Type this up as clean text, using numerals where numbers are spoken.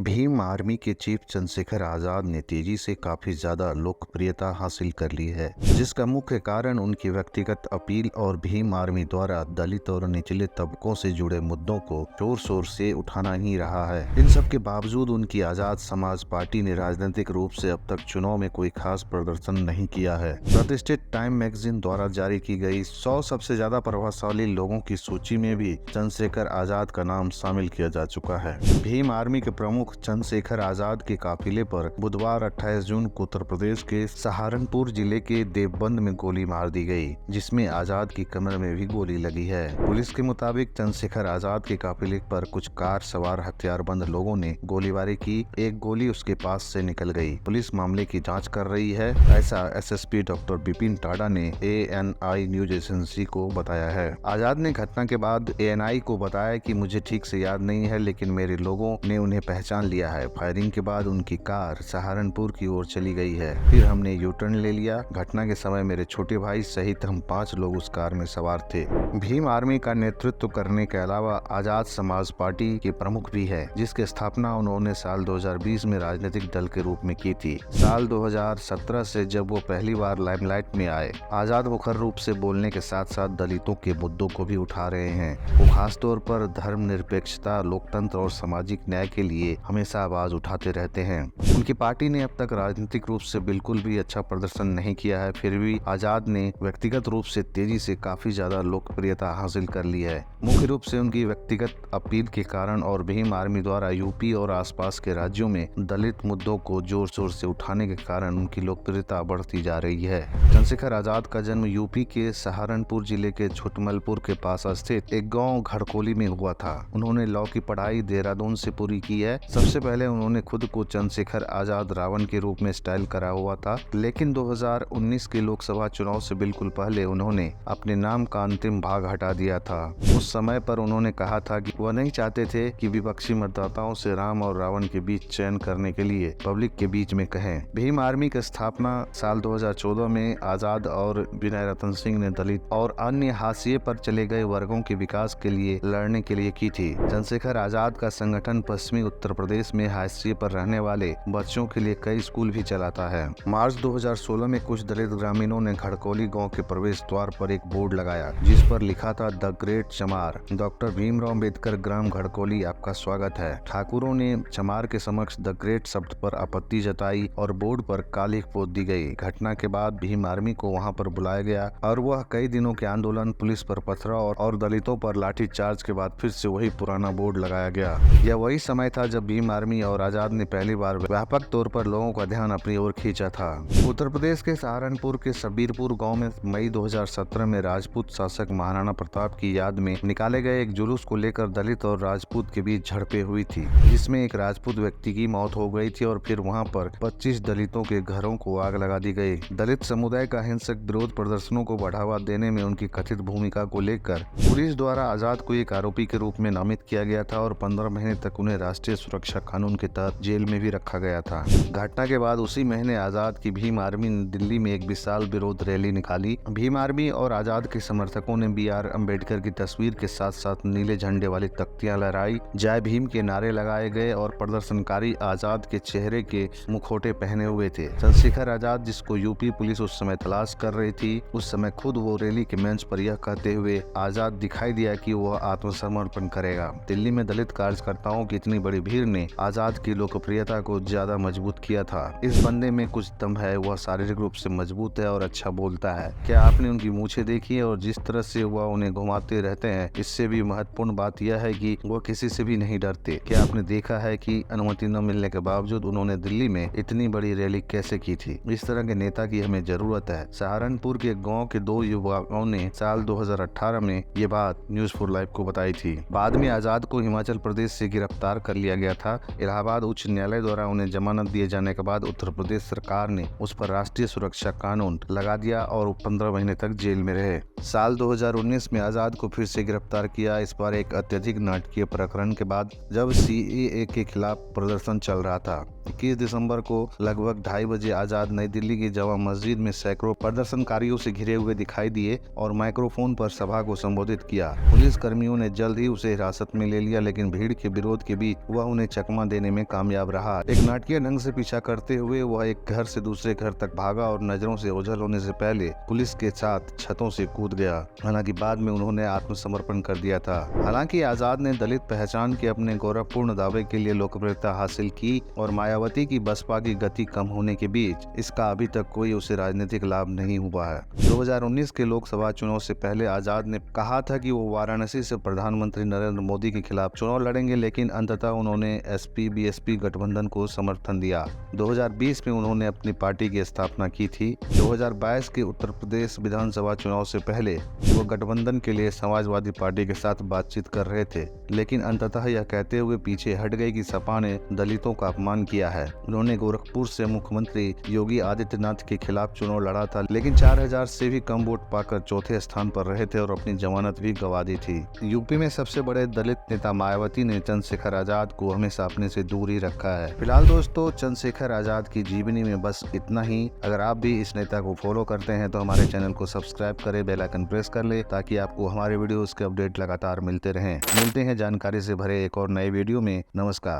Bhim army के chief Chandrashekhar Azad ने तेजी से काफी ज्यादा लोकप्रियता हासिल कर ली है, जिसका मुख्य कारण उनकी व्यक्तिगत अपील और भीम आर्मी द्वारा दलित और निचले तबकों से जुड़े मुद्दों को जोर शोर से उठाना ही रहा है। इन सब के बावजूद उनकी आजाद समाज पार्टी ने राजनीतिक रूप से अब तक चुनाव में कोई खास प्रदर्शन नहीं किया है। प्रतिष्ठित टाइम मैगजीन द्वारा जारी की गई 100 सबसे ज्यादा प्रभावशाली लोगों की सूची में भी चंद्रशेखर आजाद का नाम शामिल किया जा चुका है। भीम आर्मी के प्रमुख चंद्रशेखर आजाद के काफिले पर बुधवार 28 जून को उत्तर प्रदेश के सहारनपुर जिले के देवबंद में गोली मार दी गई, जिसमें आजाद की कमर में भी गोली लगी है। पुलिस के मुताबिक चंद्रशेखर आजाद के काफिले पर कुछ कार सवार हथियारबंद लोगों ने गोलीबारी की। एक गोली उसके पास से निकल गई। पुलिस मामले की जांच कर रही है, ऐसा एसएसपी डॉक्टर विपिन टाडा ने एएनआई न्यूज एजेंसी को बताया है। आजाद ने घटना के बाद एएनआई को बताया कि मुझे ठीक से याद नहीं है, लेकिन मेरे लोगों ने उन्हें पहचान लिया है। फायरिंग के बाद उनकी कार सहारनपुर की ओर चली गई है। फिर हमने यू टर्न ले लिया। घटना के समय मेरे छोटे भाई सहित हम 5 लोग उस कार में सवार थे। भीम आर्मी का नेतृत्व करने के अलावा आजाद समाज पार्टी के प्रमुख भी है, जिसकी स्थापना उन्होंने साल 2020 में राजनीतिक दल के रूप में की थी। साल 2017 से जब वो पहली बार लाइमलाइट में आए, आजाद मुखर रूप से बोलने के साथ साथ दलितों के मुद्दों को भी उठा रहे हैं। वो खासतौर पर धर्मनिरपेक्षता, लोकतंत्र और सामाजिक न्याय के लिए हमेशा आवाज उठाते रहते हैं। उनकी पार्टी ने अब तक राजनीतिक रूप से बिल्कुल भी अच्छा प्रदर्शन नहीं किया है, फिर भी आजाद ने व्यक्तिगत रूप से तेजी से काफी ज्यादा लोकप्रियता हासिल कर ली है। मुख्य रूप से उनकी व्यक्तिगत अपील के कारण और भीम आर्मी द्वारा यूपी और आसपास के राज्यों में दलित मुद्दों को जोर शोर से उठाने के कारण उनकी लोकप्रियता बढ़ती जा रही है। चंद्रशेखर आजाद का जन्म यूपी के सहारनपुर जिले के छुटमलपुर के पास स्थित एक गाँव घड़कोली में हुआ था। उन्होंने लॉ की पढ़ाई देहरादून से पूरी की है। सबसे पहले उन्होंने खुद को चंद्रशेखर आजाद रावण के रूप में स्टाइल करा हुआ था, लेकिन 2019 के लोकसभा चुनाव से बिल्कुल पहले उन्होंने अपने नाम का अंतिम भाग हटा दिया था। उस समय पर उन्होंने कहा था कि वह नहीं चाहते थे कि विपक्षी मतदाताओं से राम और रावण के बीच चयन करने के लिए पब्लिक के बीच में कहें। भीम आर्मी की स्थापना साल 2014 में आजाद और विनय रतन सिंह ने दलित और अन्य हाशिए पर चले गए वर्गों के विकास के लिए लड़ने के लिए की थी। चंद्रशेखर आजाद का संगठन पश्चिमी उत्तर प्रदेश में हाशिए पर रहने वाले बच्चों के लिए कई स्कूल भी चलाता है। मार्च 2016 में कुछ दलित ग्रामीणों ने घड़कोली गांव के प्रवेश द्वार पर एक बोर्ड लगाया, जिस पर लिखा था द ग्रेट चमार, डॉक्टर भीमराव अम्बेडकर ग्राम घड़कोली आपका स्वागत है। ठाकुरों ने चमार के समक्ष द ग्रेट शब्द पर आपत्ति जताई और बोर्ड पर कालिख पोत दी गई। घटना के बाद भीम आर्मी को वहां पर बुलाया गया और वह कई दिनों के आंदोलन, पुलिस पर पथराव और दलितों पर लाठीचार्ज के बाद फिर से वही पुराना बोर्ड लगाया गया। यह वही समय था जब भीम आर्मी और आजाद ने पहली बार व्यापक तौर पर लोगों का ध्यान अपनी ओर खींचा था। उत्तर प्रदेश के सहारनपुर के सबीरपुर गांव में मई 2017 में राजपूत शासक महाराणा प्रताप की याद में निकाले गए एक जुलूस को लेकर दलित और राजपूत के बीच झड़पें हुई थी, जिसमें एक राजपूत व्यक्ति की मौत हो गई थी और फिर वहां पर 25 दलितों के घरों को आग लगा दी गई। दलित समुदाय का हिंसक विरोध प्रदर्शनों को बढ़ावा देने में उनकी कथित भूमिका को लेकर पुलिस द्वारा आजाद को एक आरोपी के रूप में नामित किया गया था और 15 महीने तक उन्हें राष्ट्रीय सुरक्षा कानून के तहत जेल में भी रखा गया था। घटना के बाद उसी महीने आजाद की भीम आर्मी ने दिल्ली में एक विशाल विरोध रैली निकाली। भीम आर्मी और आजाद के समर्थकों ने BR अम्बेडकर की तस्वीर के साथ साथ नीले झंडे वाली तख्तियां लहराई, जय भीम के नारे लगाए गए और प्रदर्शनकारी आजाद के चेहरे के मुखौटे पहने हुए थे। चंद्रशेखर आजाद, जिसको यूपी पुलिस उस समय तलाश कर रही थी, उस समय खुद वो रैली के मंच पर यह कहते हुए आजाद दिखाई दिया कि वह आत्मसमर्पण करेगा। दिल्ली में दलित कार्यकर्ताओं की इतनी बड़ी भीड़ ने आजाद की लोकप्रियता को ज्यादा मजबूत किया था। इस बंदे में कुछ दम है, वह शारीरिक रूप से मजबूत है और अच्छा बोलता है। क्या आपने उनकी मूछें देखी है और जिस तरह से वह उन्हें घुमाते रहते हैं? इससे भी महत्वपूर्ण बात यह है कि वह किसी से भी नहीं डरते। क्या आपने देखा है कि अनुमति न मिलने के बावजूद उन्होंने दिल्ली में इतनी बड़ी रैली कैसे की थी? इस तरह के नेता की हमें जरूरत है। सहारनपुर के गाँव के 2 युवाओं ने साल 2018 में ये बात न्यूज फॉर लाइफ को बताई थी। बाद में आजाद को हिमाचल प्रदेश से गिरफ्तार कर लिया गया था। इलाहाबाद उच्च न्यायालय द्वारा उन्हें जमानत दिए जाने के बाद उत्तर प्रदेश सरकार ने उस पर राष्ट्रीय सुरक्षा कानून लगा दिया और वो 15 महीने तक जेल में रहे। साल 2019 में आजाद को फिर से गिरफ्तार किया, इस बार एक अत्यधिक नाटकीय प्रकरण के बाद, जब CAA के खिलाफ प्रदर्शन चल रहा था। 21 दिसंबर को लगभग 2:30 बजे आजाद नई दिल्ली की जामा मस्जिद में सैकड़ों प्रदर्शनकारियों से घिरे हुए दिखाई दिए और माइक्रोफोन पर सभा को संबोधित किया। पुलिस कर्मियों ने जल्द ही उसे हिरासत में ले लिया, लेकिन भीड़ के विरोध के बीच वह उन्हें चकमा देने में कामयाब रहा। एक नाटकीय ढंग से पीछा करते हुए वह एक घर से दूसरे घर तक भागा और नजरों से ओझल होने से पहले पुलिस के साथ छतों से कूद गया। हालांकि बाद में उन्होंने आत्मसमर्पण कर दिया था। हालांकि आजाद ने दलित पहचान के अपने गौरवपूर्ण दावे के लिए लोकप्रियता हासिल की और मायावती की बसपा की गति कम होने के बीच इसका अभी तक कोई उसे राजनीतिक लाभ नहीं हुआ है। 2019 के लोकसभा चुनाव से पहले आजाद ने कहा था कि वो वाराणसी से प्रधानमंत्री नरेंद्र मोदी के खिलाफ चुनाव लड़ेंगे, लेकिन अंततः उन्होंने एसपी बीएसपी गठबंधन को समर्थन दिया। 2020 में उन्होंने अपनी पार्टी की स्थापना की थी। 2022 के उत्तर प्रदेश विधानसभा चुनाव से पहले वो गठबंधन के लिए समाजवादी पार्टी के साथ बातचीत कर रहे थे, लेकिन अंततः यह कहते हुए पीछे हट गए कि सपा ने दलितों का अपमान किया है। उन्होंने गोरखपुर से मुख्यमंत्री योगी आदित्यनाथ के खिलाफ चुनाव लड़ा था, लेकिन 4000 से भी कम वोट पाकर चौथे स्थान पर रहे थे और अपनी जमानत भी गंवा दी थी। यूपी में सबसे बड़े दलित नेता मायावती ने चंद्रशेखर आजाद को हमेशा अपने से दूर ही रखा है। फिलहाल दोस्तों, चंद्रशेखर आजाद की जीवनी में बस इतना ही। अगर आप भी इस नेता को फॉलो करते हैं तो हमारे चैनल को सब्सक्राइब करें, बेल आइकन प्रेस कर ले ताकि आपको हमारे वीडियोस के अपडेट लगातार मिलते रहें। मिलते हैं जानकारी से भरे एक और नए वीडियो में। नमस्कार।